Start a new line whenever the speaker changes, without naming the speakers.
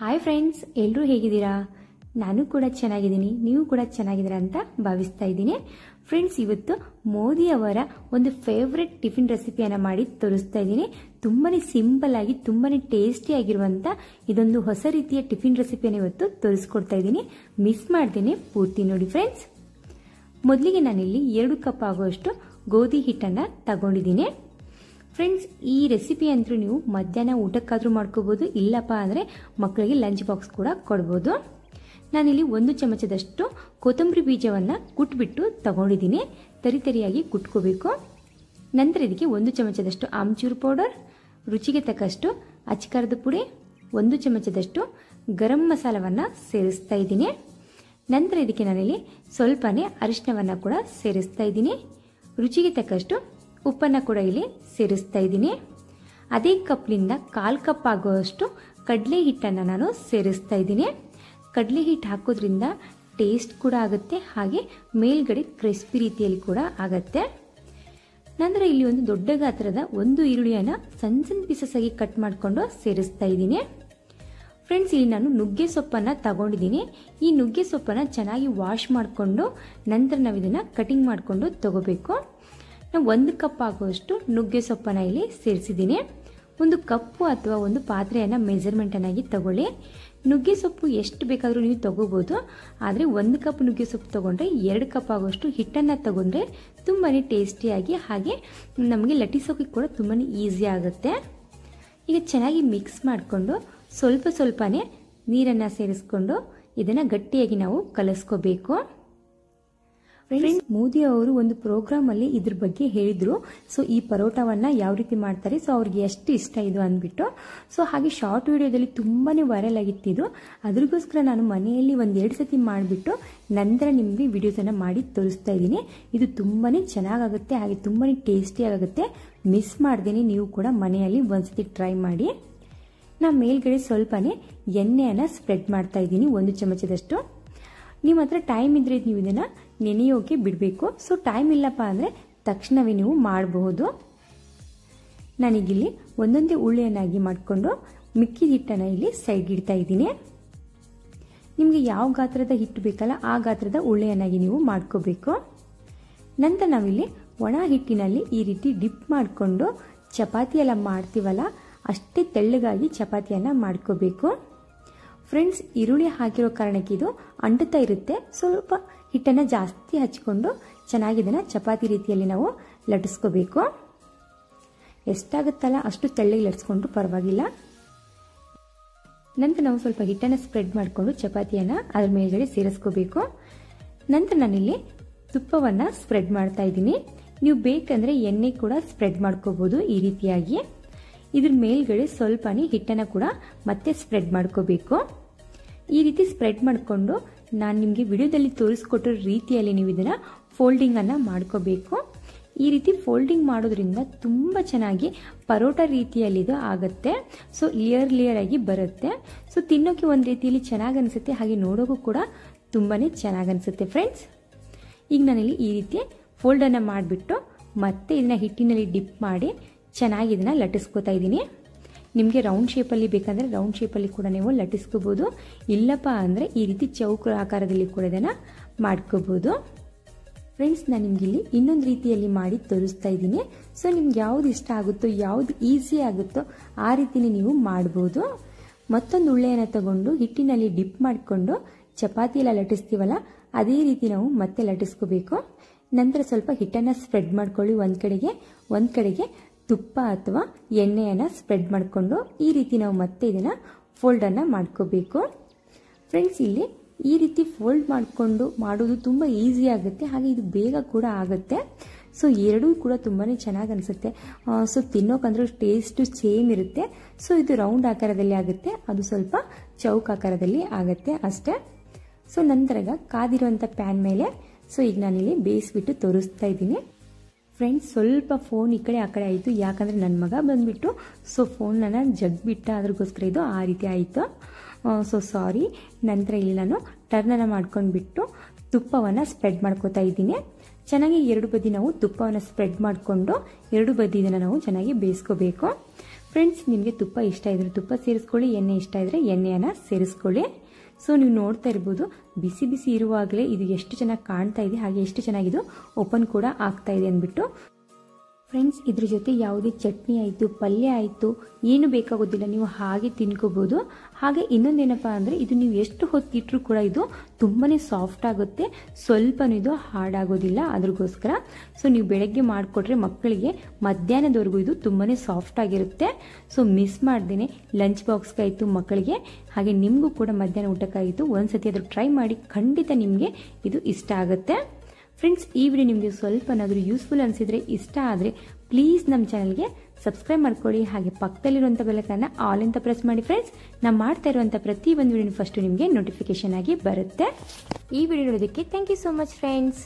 Hi friends, ಎಲ್ಲರೂ ಹೇಗಿದ್ದೀರಾ? ನಾನು ಕೂಡ ಚೆನ್ನಾಗಿದ್ದೀನಿ, ನೀವು ಕೂಡ ಚೆನ್ನಾಗಿದ್ದೀರಾ ಅಂತ ಭಾವಿಸ್ತಾ ಇದ್ದೀನಿ. ಫ್ರೆಂಡ್ಸ್, ಇವತ್ತು ಮೋದಿ ಅವರ ಒಂದು ಫೇವ್ರೆಟ್ ಟಿಫಿನ್ ರೆಸಿಪಿಯನ್ನು ಮಾಡಿ ತೋರಿಸ್ತಾ ಇದ್ದೀನಿ. ತುಂಬಾನೇ ಸಿಂಪಲ್ ಆಗಿ ತುಂಬಾನೇ ಟೇಸ್ಟಿ ಆಗಿರುವಂತ ಇದೊಂದು ಹೊಸ ರೀತಿಯ ಟಿಫಿನ್ ರೆಸಿಪಿಯನ್ನು ಇವತ್ತು ತೋರಿಸ್ಕೊಡ್ತಾ ಇದ್ದೀನಿ. ಮಿಸ್ ಮಾಡ್ದೇನೆ ಪೂರ್ತಿ ನೋಡಿ ಫ್ರೆಂಡ್ಸ್. ಮೊದಲಿಗೆ ನಾನಿಲ್ಲಿ 2 ಕಪ್ ಆಗುವಷ್ಟು ಗೋಧಿ ಹಿಟ್ಟನ್ನು ತಗೊಂಡಿದ್ದೀನಿ. ಫ್ರೆಂಡ್ಸ್, ಈ ರೆಸಿಪಿ ಅಂತೂ ನೀವು ಮಧ್ಯಾಹ್ನ ಊಟಕ್ಕಾದ್ರೂ ಮಾಡ್ಕೋಬಹುದು, ಇಲ್ಲಪ್ಪ ಅಂದರೆ ಮಕ್ಕಳಿಗೆ ಲಂಚ್ ಬಾಕ್ಸ್ ಕೂಡ ಕೊಡ್ಬೋದು. ನಾನಿಲ್ಲಿ 1 ಚಮಚದಷ್ಟು ಕೊತ್ತಂಬರಿ ಬೀಜವನ್ನು ಕುಟ್ಬಿಟ್ಟು ತಗೊಂಡಿದ್ದೀನಿ. ತರಿತರಿಯಾಗಿ ಕುಟ್ಕೋಬೇಕು. ನಂತರ ಇದಕ್ಕೆ 1 ಚಮಚದಷ್ಟು ಆಮ್ಚೂರು ಪೌಡರ್, ರುಚಿಗೆ ತಕ್ಕಷ್ಟು ಅಚ್ಕಾರದ ಪುಡಿ, 1 ಚಮಚದಷ್ಟು ಗರಂ ಮಸಾಲವನ್ನು ಸೇರಿಸ್ತಾ ಇದ್ದೀನಿ. ನಂತರ ಇದಕ್ಕೆ ನಾನಿಲ್ಲಿ ಸ್ವಲ್ಪನೇ ಅರಿಶಿನವನ್ನು ಕೂಡ ಸೇರಿಸ್ತಾ ಇದ್ದೀನಿ. ರುಚಿಗೆ ತಕ್ಕಷ್ಟು ಉಪ್ಪನ್ನು ಕೂಡ ಇಲ್ಲಿ ಸೇರಿಸ್ತಾ ಇದ್ದೀನಿ. ಅದೇ ಕಪ್ಲಿಂದ 1/4 ಕಪ್ ಆಗುವಷ್ಟು ಕಡಲೆ ಹಿಟ್ಟನ್ನು ನಾನು ಸೇರಿಸ್ತಾ ಇದ್ದೀನಿ. ಕಡಲೆ ಹಿಟ್ಟು ಹಾಕೋದ್ರಿಂದ ಟೇಸ್ಟ್ ಕೂಡ ಆಗುತ್ತೆ, ಹಾಗೆ ಮೇಲ್ಗಡೆ ಕ್ರಿಸ್ಪಿ ರೀತಿಯಲ್ಲಿ ಕೂಡ ಆಗುತ್ತೆ. ನಂತರ ಇಲ್ಲಿ ಒಂದು ದೊಡ್ಡ ಗಾತ್ರದ 1 ಈರುಳ್ಳಿಯನ್ನು ಸಣ್ಣ ಸಣ್ಣ ಪೀಸಸ್ ಆಗಿ ಕಟ್ ಮಾಡಿಕೊಂಡು ಸೇರಿಸ್ತಾ ಇದ್ದೀನಿ. ಫ್ರೆಂಡ್ಸ್, ಇಲ್ಲಿ ನಾನು ನುಗ್ಗೆ ಸೊಪ್ಪನ್ನು ತಗೊಂಡಿದ್ದೀನಿ. ಈ ನುಗ್ಗೆ ಸೊಪ್ಪನ್ನು ಚೆನ್ನಾಗಿ ವಾಶ್ ಮಾಡಿಕೊಂಡು ನಂತರ ನಾವು ಇದನ್ನು ಕಟಿಂಗ್ ಮಾಡಿಕೊಂಡು ತಗೋಬೇಕು. ನಾವು 1 ಕಪ್ ಆಗುವಷ್ಟು ನುಗ್ಗೆ ಸೊಪ್ಪನ್ನು ಇಲ್ಲಿ ಸೇರಿಸಿದ್ದೀನಿ. ಒಂದು ಕಪ್ಪು ಅಥವಾ ಒಂದು ಪಾತ್ರೆಯನ್ನು ಮೆಜರ್ಮೆಂಟನ್ನಾಗಿ ತಗೊಳ್ಳಿ. ನುಗ್ಗೆ ಸೊಪ್ಪು ಎಷ್ಟು ಬೇಕಾದರೂ ನೀವು ತಗೋಬೋದು, ಆದರೆ 1 ಕಪ್ ನುಗ್ಗೆ ಸೊಪ್ಪು ತಗೊಂಡ್ರೆ 2 ಕಪ್ ಆಗುವಷ್ಟು ಹಿಟ್ಟನ್ನು ತಗೊಂಡ್ರೆ ತುಂಬಾ ಟೇಸ್ಟಿಯಾಗಿ ಹಾಗೆ ನಮಗೆ ಲಟ್ಟಿಸೋಕೆ ಕೂಡ ತುಂಬಾ ಈಸಿ ಆಗುತ್ತೆ. ಈಗ ಚೆನ್ನಾಗಿ ಮಿಕ್ಸ್ ಮಾಡಿಕೊಂಡು ಸ್ವಲ್ಪನೇ ನೀರನ್ನು ಸೇರಿಸ್ಕೊಂಡು ಇದನ್ನು ಗಟ್ಟಿಯಾಗಿ ನಾವು ಕಲಿಸ್ಕೋಬೇಕು. ಫ್ರೆಂಡ್ಸ್, ಮೋದಿ ಅವರು ಒಂದು ಪ್ರೋಗ್ರಾಮ್ ಅಲ್ಲಿ ಇದ್ರ ಬಗ್ಗೆ ಹೇಳಿದ್ರು. ಸೊ ಈ ಪರೋಟವನ್ನ ಯಾವ ರೀತಿ ಮಾಡ್ತಾರೆ, ಸೊ ಅವ್ರಿಗೆ ಎಷ್ಟು ಇಷ್ಟ ಇದು ಅಂದ್ಬಿಟ್ಟು. ಸೊ ಹಾಗೆ ಶಾರ್ಟ್ ವಿಡಿಯೋದಲ್ಲಿ ತುಂಬಾನೇ ವೈರಲ್ ಆಗಿತ್ತಿದ್ದು. ಅದ್ರಿಗೋಸ್ಕರ ನಾನು ಮನೆಯಲ್ಲಿ 1-2 ಸತಿ ಮಾಡಿಬಿಟ್ಟು ನಂತರ ನಿಮಗೆ ವಿಡಿಯೋಸನ್ನು ಮಾಡಿ ತೋರಿಸ್ತಾ ಇದ್ದೀನಿ. ಇದು ತುಂಬಾನೇ ಚೆನ್ನಾಗಾಗುತ್ತೆ, ಹಾಗೆ ತುಂಬಾನೇ ಟೇಸ್ಟಿ ಆಗುತ್ತೆ. ಮಿಸ್ ಮಾಡ್ದೇನೆ ನೀವು ಕೂಡ ಮನೆಯಲ್ಲಿ ಒಂದ್ಸತಿ ಟ್ರೈ ಮಾಡಿ. ನಾ ಮೇಲ್ಗಡೆ ಸ್ವಲ್ಪನೇ ಎಣ್ಣೆಯನ್ನು ಸ್ಪ್ರೆಡ್ ಮಾಡ್ತಾ ಇದ್ದೀನಿ, 1 ಚಮಚದಷ್ಟು. ನಿಮ್ಮ ಹತ್ರ ಟೈಮ್ ಇದ್ರೆ ನೀವು ಇದನ್ನು ನೆನೆಯೋಕೆ ಬಿಡಬೇಕು. ಸೊ ಟೈಮ್ ಇಲ್ಲಪ್ಪ ಅಂದರೆ ತಕ್ಷಣವೇ ನೀವು ಮಾಡಬಹುದು. ನಾನೀಗಿಲ್ಲಿ ಒಂದೊಂದೇ ಉಳ್ಳೆಯನ್ನಾಗಿ ಮಾಡಿಕೊಂಡು ಮಿಕ್ಕಿದ ಹಿಟ್ಟನ್ನು ಇಲ್ಲಿ ಸೈಡ್ ಇಡ್ತಾ ಇದ್ದೀನಿ. ನಿಮಗೆ ಯಾವ ಗಾತ್ರದ ಹಿಟ್ಟು ಬೇಕಲ್ಲ ಆ ಗಾತ್ರದ ಉಳ್ಳೆಯನ್ನಾಗಿ ನೀವು ಮಾಡ್ಕೋಬೇಕು. ನಂತರ ನಾವಿಲ್ಲಿ ಒಣ ಹಿಟ್ಟಿನಲ್ಲಿ ಈ ರೀತಿ ಡಿಪ್ ಮಾಡಿಕೊಂಡು ಚಪಾತಿ ಎಲ್ಲ ಮಾಡ್ತೀವಲ್ಲ ಅಷ್ಟೇ ತೆಳ್ಳಗಾಗಿ ಚಪಾತಿಯನ್ನು ಮಾಡ್ಕೋಬೇಕು. ಫ್ರೆಂಡ್ಸ್, ಈರುಳ್ಳಿ ಹಾಕಿರೋ ಕಾರಣಕ್ಕೆ ಇದು ಅಂಟುತ್ತಾ ಇರುತ್ತೆ. ಸ್ವಲ್ಪ ಹಿಟ್ಟನ್ನು ಜಾಸ್ತಿ ಹಚ್ಕೊಂಡು ಚೆನ್ನಾಗಿ ಇದನ್ನು ಚಪಾತಿ ರೀತಿಯಲ್ಲಿ ನಾವು ಲಟ್ಟಿಸ್ಕೋಬೇಕು. ಎಷ್ಟಾಗುತ್ತಲ್ಲ ಅಷ್ಟು ತೆಳ್ಳಗೆ ಲಟ್ಟಿಸ್ಕೊಂಡ್ರು ಪರವಾಗಿಲ್ಲ. ನಂತರ ನಾವು ಸ್ವಲ್ಪ ಹಿಟ್ಟನ್ನು ಸ್ಪ್ರೆಡ್ ಮಾಡಿಕೊಂಡು ಚಪಾತಿಯನ್ನು ಅದ್ರ ಮೇಲ್ಗಡೆ ಸೇರಿಸ್ಕೋಬೇಕು. ನಂತರ ನಾನಿಲ್ಲಿ ತುಪ್ಪವನ್ನು ಸ್ಪ್ರೆಡ್ ಮಾಡ್ತಾ ಇದ್ದೀನಿ. ನೀವು ಬೇಕಂದ್ರೆ ಎಣ್ಣೆ ಕೂಡ ಸ್ಪ್ರೆಡ್ ಮಾಡ್ಕೋಬಹುದು. ಈ ರೀತಿಯಾಗಿ ಇದ್ರ ಮೇಲ್ಗಡೆ ಸ್ವಲ್ಪನೇ ಹಿಟ್ಟನ್ನು ಕೂಡ ಮತ್ತೆ ಸ್ಪ್ರೆಡ್ ಮಾಡ್ಕೋಬೇಕು. ಈ ರೀತಿ ಸ್ಪ್ರೆಡ್ ಮಾಡಿಕೊಂಡು ನಾನು ನಿಮಗೆ ವಿಡಿಯೋದಲ್ಲಿ ತೋರಿಸ್ಕೊಟ್ಟಿರೋ ರೀತಿಯಲ್ಲಿ ನೀವು ಇದನ್ನು ಫೋಲ್ಡಿಂಗನ್ನು ಮಾಡ್ಕೋಬೇಕು. ಈ ರೀತಿ ಫೋಲ್ಡಿಂಗ್ ಮಾಡೋದ್ರಿಂದ ತುಂಬ ಚೆನ್ನಾಗಿ ಪರೋಟ ರೀತಿಯಲ್ಲಿ ಇದು ಆಗುತ್ತೆ. ಸೊ ಲೇಯರ್ ಆಗಿ ಬರುತ್ತೆ. ಸೊ ತಿನ್ನೋಕೆ ಒಂದು ರೀತಿಯಲ್ಲಿ ಚೆನ್ನಾಗಿ ಅನಿಸುತ್ತೆ, ಹಾಗೆ ನೋಡೋಕ್ಕೂ ಕೂಡ ತುಂಬಾ ಚೆನ್ನಾಗಿ ಅನಿಸುತ್ತೆ. ಫ್ರೆಂಡ್ಸ್, ಈಗ ನಾನಿಲ್ಲಿ ಈ ರೀತಿ ಫೋಲ್ಡನ್ನು ಮಾಡಿಬಿಟ್ಟು ಮತ್ತೆ ಇದನ್ನ ಹಿಟ್ಟಿನಲ್ಲಿ ಡಿಪ್ ಮಾಡಿ ಚೆನ್ನಾಗಿ ಇದನ್ನು ಲಟ್ಟಿಸ್ಕೋತಾ ಇದ್ದೀನಿ. ನಿಮಗೆ ರೌಂಡ್ ಶೇಪಲ್ಲಿ ಬೇಕಂದರೆ ರೌಂಡ್ ಶೇಪಲ್ಲಿ ಕೂಡ ನೀವು ಲಟ್ಟಿಸ್ಕೋಬೋದು, ಇಲ್ಲಪ್ಪ ಅಂದರೆ ಈ ರೀತಿ ಚೌಕ ಆಕಾರದಲ್ಲಿ ಕೂಡ ಇದನ್ನು ಮಾಡ್ಕೋಬೋದು. ಫ್ರೆಂಡ್ಸ್, ನಾನು ನಿಮ್ಗೆ ಇಲ್ಲಿ ಇನ್ನೊಂದು ರೀತಿಯಲ್ಲಿ ಮಾಡಿ ತೋರಿಸ್ತಾ ಇದ್ದೀನಿ. ಸೊ ನಿಮ್ಗೆ ಯಾವ್ದು ಇಷ್ಟ ಆಗುತ್ತೋ, ಯಾವ್ದು ಈಸಿ ಆಗುತ್ತೋ ಆ ರೀತಿನೇ ನೀವು ಮಾಡ್ಬೋದು. ಮತ್ತೊಂದು ಉಳ್ಳೆಯನ್ನು ತಗೊಂಡು ಹಿಟ್ಟಿನಲ್ಲಿ ಡಿಪ್ ಮಾಡಿಕೊಂಡು ಚಪಾತಿ ಎಲ್ಲ ಲಟ್ಟಿಸ್ತೀವಲ್ಲ ಅದೇ ರೀತಿ ನಾವು ಮತ್ತೆ ಲಟ್ಟಿಸ್ಕೋಬೇಕು. ನಂತರ ಸ್ವಲ್ಪ ಹಿಟ್ಟನ್ನು ಸ್ಪ್ರೆಡ್ ಮಾಡ್ಕೊಳ್ಳಿ. ಒಂದು ಕಡೆಗೆ ತುಪ್ಪ ಅಥವಾ ಎಣ್ಣೆಯನ್ನು ಸ್ಪ್ರೆಡ್ ಮಾಡಿಕೊಂಡು ಈ ರೀತಿ ನಾವು ಮತ್ತೆ ಇದನ್ನು ಫೋಲ್ಡನ್ನು ಮಾಡ್ಕೋಬೇಕು. ಫ್ರೆಂಡ್ಸ್, ಇಲ್ಲಿ ಈ ರೀತಿ ಫೋಲ್ಡ್ ಮಾಡಿಕೊಂಡು ಮಾಡೋದು ತುಂಬ ಈಸಿ ಆಗುತ್ತೆ, ಹಾಗೆ ಇದು ಬೇಗ ಕೂಡ ಆಗುತ್ತೆ. ಸೊ ಎರಡೂ ಕೂಡ ತುಂಬಾ ಚೆನ್ನಾಗಿ ಅನಿಸುತ್ತೆ. ಸೊ ತಿನ್ನೋಕಂದ್ರೆ ಟೇಸ್ಟು ಸೇಮ್ ಇರುತ್ತೆ. ಸೊ ಇದು ರೌಂಡ್ ಆಕಾರದಲ್ಲಿ ಆಗುತ್ತೆ, ಅದು ಸ್ವಲ್ಪ ಚೌಕ ಆಕಾರದಲ್ಲಿ ಆಗುತ್ತೆ ಅಷ್ಟೇ. ಸೊ ನಂತರ ಕಾದಿರುವಂಥ ಪ್ಯಾನ್ ಮೇಲೆ ಸೊ ಈಗ ನಾನಿಲ್ಲಿ ಬೇಯಿಸ್ಬಿಟ್ಟು ತೋರಿಸ್ತಾ ಇದ್ದೀನಿ. ಫ್ರೆಂಡ್ಸ್, ಸ್ವಲ್ಪ ಫೋನ್ ಈ ಕಡೆ ಆ ಕಡೆ ಆಯಿತು, ಯಾಕಂದರೆ ನನ್ನ ಮಗ ಬಂದುಬಿಟ್ಟು ಸೊ ಫೋನನ್ನು ಜಗ್ಬಿಟ್ಟ, ಅದ್ರಗೋಸ್ಕರ ಇದು ಆ ರೀತಿ ಆಯಿತು. So sorry. ನಂತರ ಇಲ್ಲಿ ನಾನು ಟರ್ನನ್ನು ಮಾಡ್ಕೊಂಡ್ಬಿಟ್ಟು ತುಪ್ಪವನ್ನು ಸ್ಪ್ರೆಡ್ ಮಾಡ್ಕೋತಾ ಇದ್ದೀನಿ. ಚೆನ್ನಾಗಿ 2 ಬದಿ ನಾವು ತುಪ್ಪವನ್ನು ಸ್ಪ್ರೆಡ್ ಮಾಡಿಕೊಂಡು 2 ಬದಿ ಇದನ್ನು ನಾವು ಚೆನ್ನಾಗಿ ಬೇಯಿಸ್ಕೋಬೇಕು. ಫ್ರೆಂಡ್ಸ್, ನಿಮಗೆ ತುಪ್ಪ ಇಷ್ಟ ಇದ್ರೆ ತುಪ್ಪ ಸೇರಿಸ್ಕೊಳ್ಳಿ, ಎಣ್ಣೆ ಇಷ್ಟ ಇದ್ರೆ ಎಣ್ಣೆಯನ್ನು ಸೇರಿಸ್ಕೊಳ್ಳಿ. ಸೊ ನೀವು ನೋಡ್ತಾ ಇರ್ಬೋದು, ಬಿಸಿ ಬಿಸಿ ಇರುವಾಗಲೇ ಇದು ಎಷ್ಟು ಚೆನ್ನಾಗಿ ಕಾಣ್ತಾ ಇದೆ, ಹಾಗೆ ಎಷ್ಟು ಚೆನ್ನಾಗಿದು ಓಪನ್ ಕೂಡ ಆಗ್ತಾ ಇದೆ ಅಂದ್ಬಿಟ್ಟು. ಫ್ರೆಂಡ್ಸ್, ಇದ್ರ ಜೊತೆ ಯಾವುದೇ ಚಟ್ನಿ ಆಯಿತು, ಪಲ್ಯ ಆಯಿತು, ಏನು ಬೇಕಾಗೋದಿಲ್ಲ, ನೀವು ಹಾಗೆ ತಿನ್ಕೋಬೋದು. ಹಾಗೆ ಇನ್ನೊಂದೇನಪ್ಪ ಅಂದರೆ ಇದು ನೀವು ಎಷ್ಟು ಹೊತ್ತಿಟ್ಟರೂ ಕೂಡ ಇದು ತುಂಬಾ ಸಾಫ್ಟ್ ಆಗುತ್ತೆ, ಸ್ವಲ್ಪನೂ ಇದು ಹಾರ್ಡಾಗೋದಿಲ್ಲ. ಅದ್ರಗೋಸ್ಕರ ಸೊ ನೀವು ಬೆಳಗ್ಗೆ ಮಾಡಿಕೊಟ್ರೆ ಮಕ್ಕಳಿಗೆ ಮಧ್ಯಾಹ್ನದವರೆಗೂ ಇದು ತುಂಬಾ ಸಾಫ್ಟ್ ಆಗಿರುತ್ತೆ. ಸೊ ಮಿಸ್ ಮಾಡ್ದೇನೆ ಲಂಚ್ ಬಾಕ್ಸ್ಗಾಯಿತು ಮಕ್ಕಳಿಗೆ, ಹಾಗೆ ನಿಮಗೂ ಕೂಡ ಮಧ್ಯಾಹ್ನ ಊಟಕ್ಕಾಗಿತ್ತು. ಒಂದ್ಸತಿ ಅದ್ರ ಟ್ರೈ ಮಾಡಿ, ಖಂಡಿತ ನಿಮಗೆ ಇದು ಇಷ್ಟ ಆಗುತ್ತೆ. ಫ್ರೆಂಡ್ಸ್, ಈ ವಿಡಿಯೋ ನಿಮಗೆ ಸ್ವಲ್ಪನಾದರೂ ಯೂಸ್ಫುಲ್ ಅನಿಸಿದರೆ, ಇಷ್ಟ ಆದರೆ ಪ್ಲೀಸ್ ನಮ್ಮ ಚಾನಲ್ಗೆ ಸಬ್ಸ್ಕ್ರೈಬ್ ಮಾಡ್ಕೊಳ್ಳಿ. ಹಾಗೆ ಪಕ್ಕದಲ್ಲಿರುವಂಥ ಬೆಲ್ಲಕ್ಕನ್ನು ಆಲ್ ಅಂತ ಪ್ರೆಸ್ ಮಾಡಿ ಫ್ರೆಂಡ್ಸ್. ನಾನು ಮಾಡ್ತಾ ಇರುವಂಥ ಪ್ರತಿ ಒಂದು ವಿಡಿಯೋ ಫಸ್ಟ್ ನಿಮಗೆ ನೋಟಿಫಿಕೇಶನ್ ಆಗಿ ಬರುತ್ತೆ. ಈ ವಿಡಿಯೋ ನೋಡೋದಕ್ಕೆ thank you so much friends.